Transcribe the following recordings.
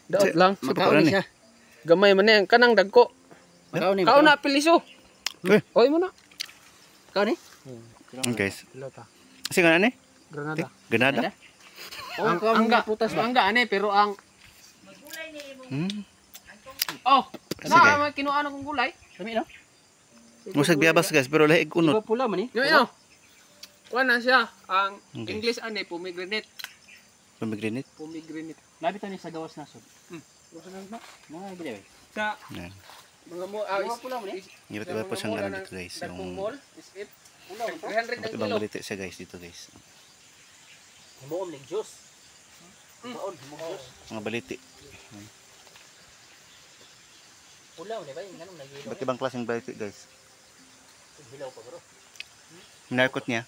Daot lang. Makaon ni siya. Gamay man yan. Kanang dagko. Makaon ni. Kao na piliso. Oy mo na. Makaon ni. Guys. Pilota. Kasi nga ani? Granada. Granada? Ang angga Prutas ba? Angga ani pero ang Oh, Sige. na kinuha kong gulay. Kami no? Musag biyabas guys, pero lahi kunot. Iba pula man ni. Yo. Kuha na siya. Ang Okay. English ani pomegranate. Pomegranate. Pomegranate. Labi ta ni sa gawas nasod. Mga gid. Sa Yan. mga mo Iba pula man ni. Iba't iba po siyang ano dito guys. Yung Yung mall is it. Pula man to. 300 iba't ang ibang kilo. balite siya guys dito guys. Himuom ning juice. Himuom juice. Mga balite. Pula man ni ba yung ganun nagilo. Iba't ibang klaseng balite guys. Hilaw pa bro. Minarkot niya.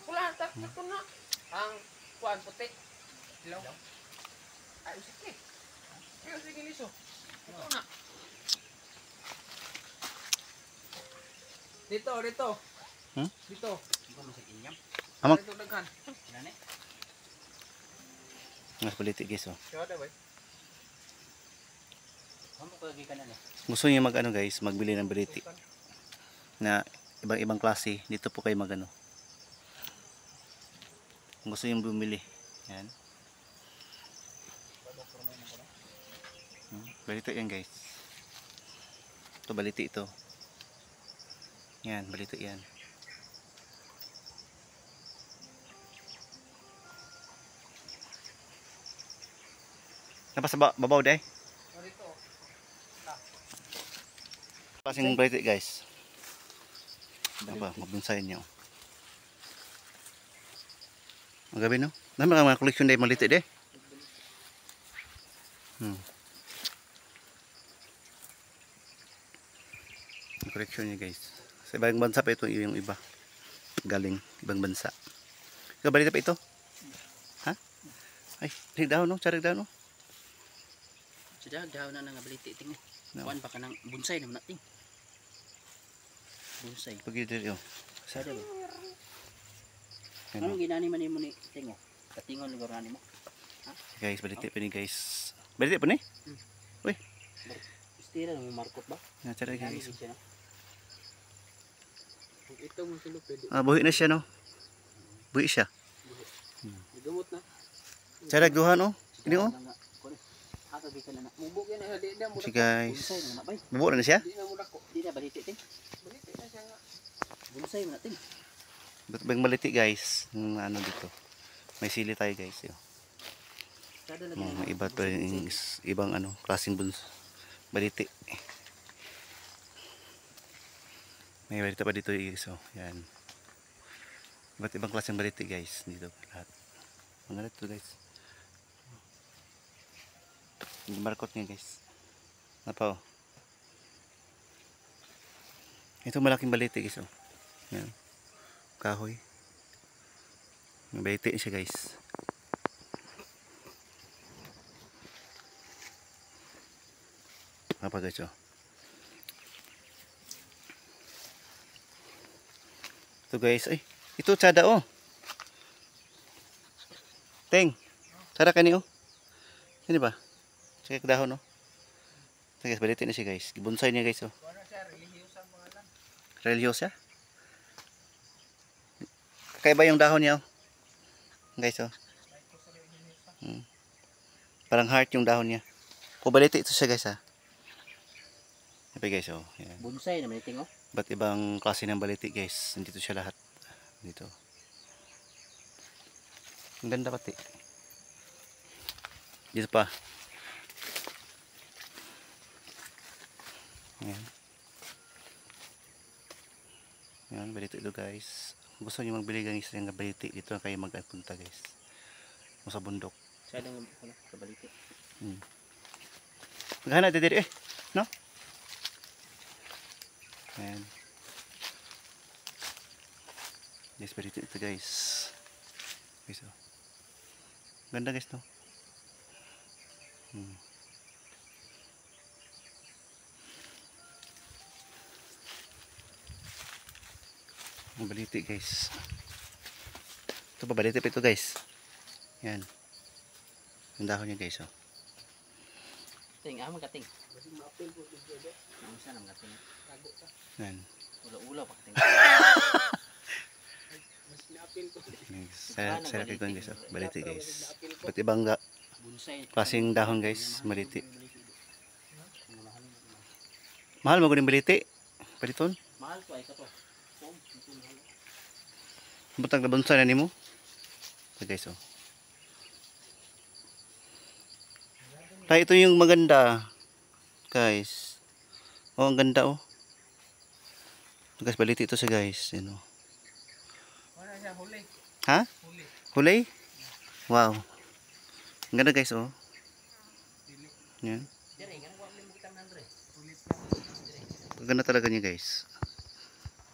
Wala takot ko na. Ang kuan puti. Hello. Ay sige. Pero sige liso. Ito na. Dito. Hmm? Dito. Iba man sa inyam. Amang. Dito daghan. Nani? Mga balite guys oh. Siya da ba? Amo ko gikan ani. Gusto niyo mag ano guys, magbili ng balite na ibang klase, dito po kayo magano. Kung gusto niyo bumili. Yan. Balite yan guys. Ito balite ito. Yan, balite yan. Napa sa babaw day? Dito. Klaseng balite guys. Apa, mabunsayan niyo. Ang gabi no? Dami mga koleksyon day malite day. Koleksyon niya guys. Sa ibang bansa pa ito yung iba. Galing ibang bansa. Ikaw balita pa ito? Ha? Ay, tarig daw no? Charig daw no? Sudah daw na nga baliti ting. No. Kuan pa kanang bonsai naman nating. Bonsai. Pagkita yun. Sada ba? Yan, Anong ginani man nimo ni tingo? Katingon lugar na nimo. guys, balita pa ni guys. Balita pa ni? Istira mo markot ba? Charig Ginani guys. gid siya no. Ito mo kilo pwede. Ah, buhi na siya no? Buhi siya. Gamot na. Charig duha no? Ini oh. Haka gikan na. Mubog yan di na mo. Si guys. Bonsai naman na bay. Bubo na siya? Di na mo dako. Di na baliti ting. Balite na siya nga. Bonsai man nating. Ba't bang maliti guys? Yung ano dito. May sili tayo guys. Yun. Sada lagi. Mga iba pa yung ibang ano, klaseng baliti. May balita pa dito guys. Oh. Yan. Iba't ibang klaseng baliti guys. Dito lahat. Mga dito guys. Yung markot niya guys. Napa oh. Ito malaking baliti guys. Oh. Yan. Kahoy. May baliti siya guys. Apa guys oh. Ito guys, ay, ito tsada oh. Teng, tsada ka ni oh. Sini ba? Sige dahon oh. Ito guys, balitin na siya guys. Bonsai niya guys oh. Kuha siya religious ang pangalan. Religious siya. Kakaiba yung dahon niya oh. Guys oh. Parang heart yung dahon niya. Kung baliti ito siya guys ha. Ito guys oh. Yan. Bonsai naman ting oh. Ba't ibang klase ng baliti guys. Nandito siya lahat. Dito. Ang ganda pati. Dito pa. Ayan. Ayan, baliti ito guys. Kung gusto nyo magbili ng isang baliti, dito na kayo magpunta guys. O sa bundok. Sada nga ano sa baliti. Maghanap dito eh. No? Ayan. Guys, baliti ito guys. Guys oh. Ganda guys no? Ang baliti guys. Ito pa baliti pa ito guys. Yan. Yung dahon niya guys oh. Ting, magating. Yan. Ula-ula pa kating. Sa kay ko guys. Baliti guys. Ba't ibang Bunsay. klaseng dahon guys. Baliti. Mahal mo guning baliti. Paliton. Mahal ko ay kato. Butang na bonsai na nimo. So guys oh. Tayo ito yung maganda. Guys. Oh, ang ganda oh. Guys, baliti ito siya guys. Yan oh. Wala siya huli. Ha? Huli. Huli? Wow. Ang ganda guys oh. Yan. Dire, ganun ko ang butang nandre. Ang ganda talaga niya guys.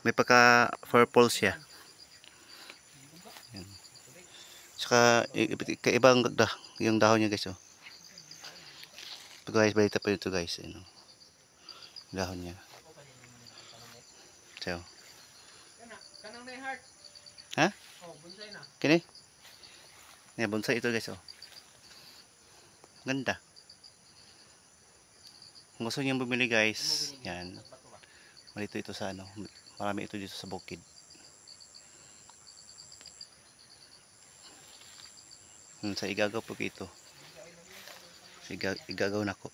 May pagka purple siya. Yan. Saka kaibang yung dahon niya guys oh. Ito guys, balita pa ito guys. Ano. Dahon niya. So. Kanang may heart. Ha? Oh, bunsay na. Kini? Yan, bonsai ito guys oh. Ganda. Kung gusto niyo bumili guys, yan. Malito ito sa ano. Marami ito dito sa bukid. Sa igagaw po ito. Igagaw na ko.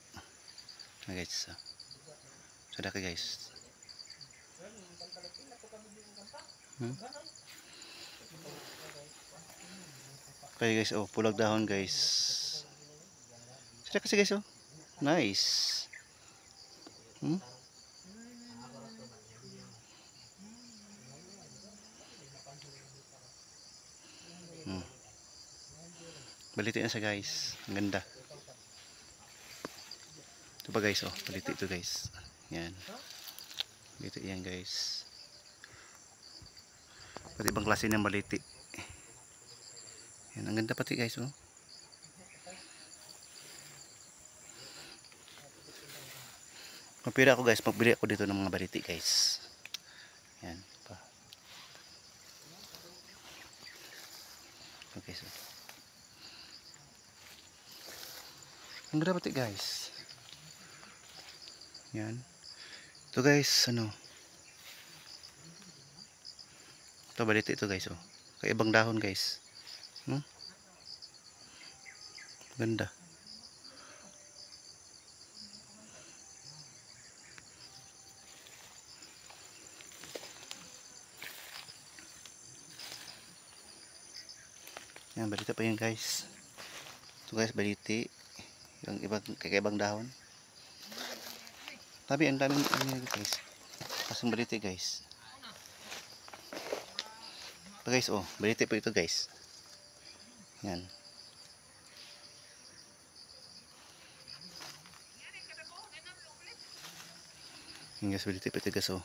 Guys. Sada ka guys. Okay guys, oh, pulag dahon guys. Sada kasi guys, oh. Nice. Baliti na siya guys. Ang ganda. Ito pa guys, oh. Baliti ito guys. Yan. Baliti yan guys. Pati ibang klase ng baliti. Yan. Ang ganda pati guys, oh. Mapira ako guys. Magbili ako dito ng mga baliti guys. Yan. Pa. Okay, so. Ang ganda pati guys. Yan. Ito guys, ano. Ito baliti ito guys, oh. Kaibang dahon guys. Ganda. Yan, balita pa yun guys. Ito guys, baliti. Yung ibang kakaibang dahon. Tabi, ang daming ano guys. Kasang baliti guys. Ito guys, oh. Baliti po ito guys. Yan. Yan guys, baliti po ito guys, oh.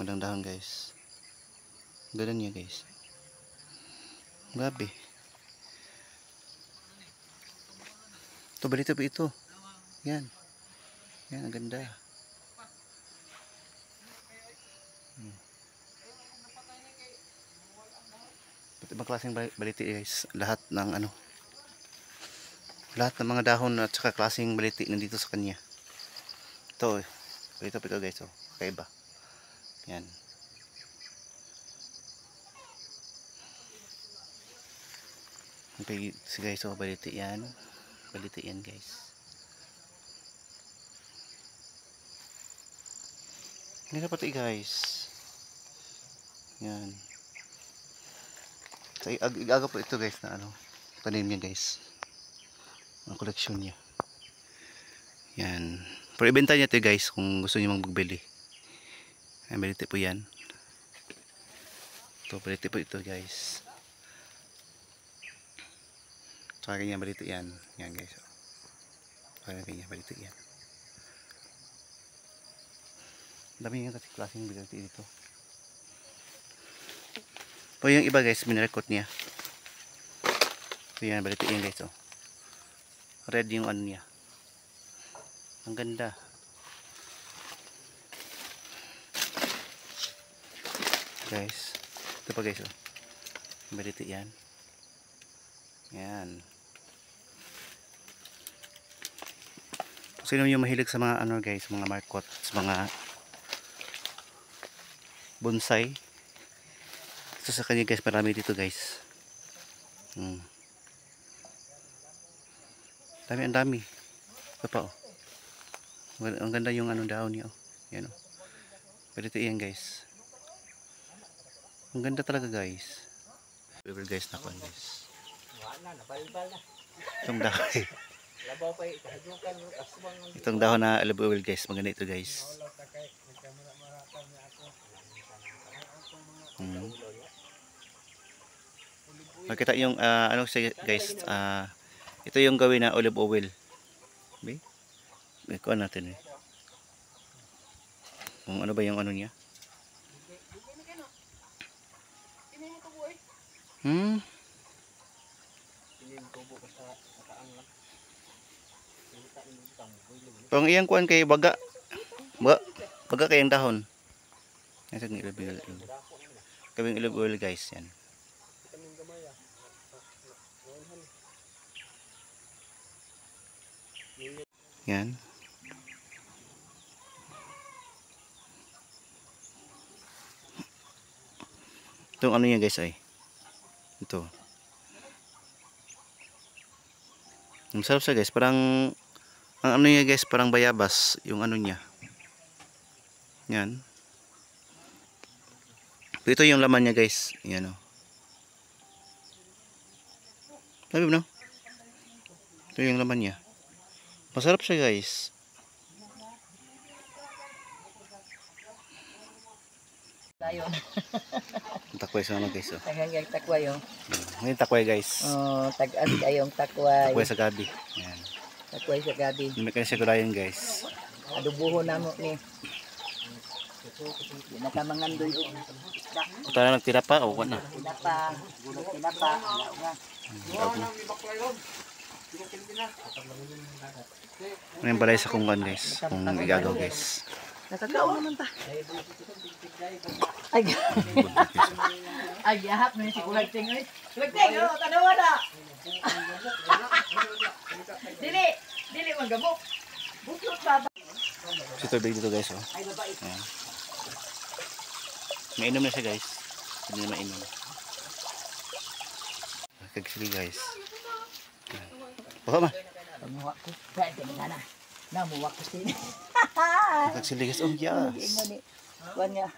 Magandang dahon guys. Ganda niya guys. Grabe. Ito, balito po ito. Yan. Yan, ang ganda. Pati ibang klaseng baliti guys. Lahat ng ano. Lahat ng mga dahon at saka klaseng baliti nandito sa kanya. Ito, balito po ito guys. Oh. Kaiba. Yan. Okay, so guys, oh, baliti yan. Baliti yan guys. Hindi pati guys. Yan. So, igaga po ito guys na ano. Tanim niya guys. Ang koleksyon niya. Yan. Pero ibenta niya ito guys kung gusto niyo magbili. Yan, baliti po yan. Ito, baliti po ito guys. Saka kanya balito yan. Yan guys. Saka kanya balito yan. Dami yung klaseng balito dito. O yung iba guys, minarekot niya. So yan, balito yan guys. Oh. Red yung ano niya. Ang ganda. Guys. Ito pa guys. Oh. Balito yan. Yan. Sino yung mahilig sa mga ano guys, mga markot, sa mga bonsai. Ito sa kanya guys, marami dito guys. Dami, ang dami. Ito pa oh. Ang ganda yung ano daon niya oh. Yan oh. Pero ito yan guys. Ang ganda talaga guys. Pero guys na kon guys. Wala na, balbal na. Itong dahon. Labaw pa ikahadukan aswang. Itong dahon na olive oil guys. Maganda ito guys. Makita yung ano siya guys. Ito yung gawin na olive oil. Be? Ikuha natin eh. Kung ano ba yung ano niya? Pang iyang kuan kay baga. Baga kay ang dahon. Ito ng olive oil. Kawing olive oil guys yan. Yan. Itong ano niya guys ay. Ito. Ang sarap siya guys. Parang ang ano niya guys, parang bayabas yung ano niya. Yan. Ito yung laman niya guys. Yan o. Sabi mo no? Ito yung laman niya. Masarap siya guys. Tayo. Takway sa ano guys oh. Taghanggang takway oh. Ngayon takway guys. Oh, tag-as kayong takway. Takway sa gabi. Yan. Takway sa gabi. Hindi ka na siya gulayan guys. Adubuho na mo ni. Nakamangandoy o. Ito na nagtira pa o wala na. Tinapa. Gulot tinapa. Alaw nga. Ano yung balay sa kungkan guys. Kung igagaw guys. Nakakao naman ta. Ay. Ay, yahap na si Kulagting. Kulagting, oh, tanawa na. Dili maggamok. Buklot baba. Si tubig dito guys oh. Ay, babait. Ayan. Mainom na siya guys. Hindi na mainom. Kagsili guys. Baka ma. Pamuha ko. Kaya tingin na. Namuha ko sini. Kagsili guys. Oh yes. Kuan nga.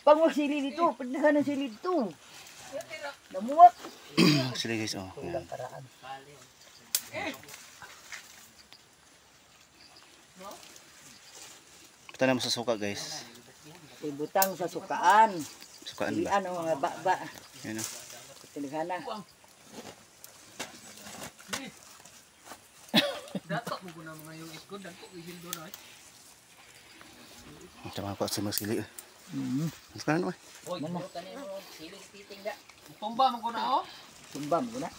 Panguha sili dito. Pagdahan ng sili dito. Namuha. Kagsili guys oh. Ayan. Kulang paraan. Punta naman sa suka guys. Ibutang sa sukaan. Sukaan ba? Ano mga baba. Yan oh. Tinigana. Dato mo guna mga yung iskod, dato ihindo na. Tama ko sa masili. Mas kanan mo. Oy, Mama. siling titing da. Tumba mo guna oh. Tumbam ko na.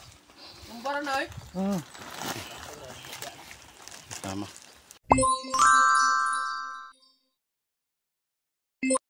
Tumba na eh. Tama.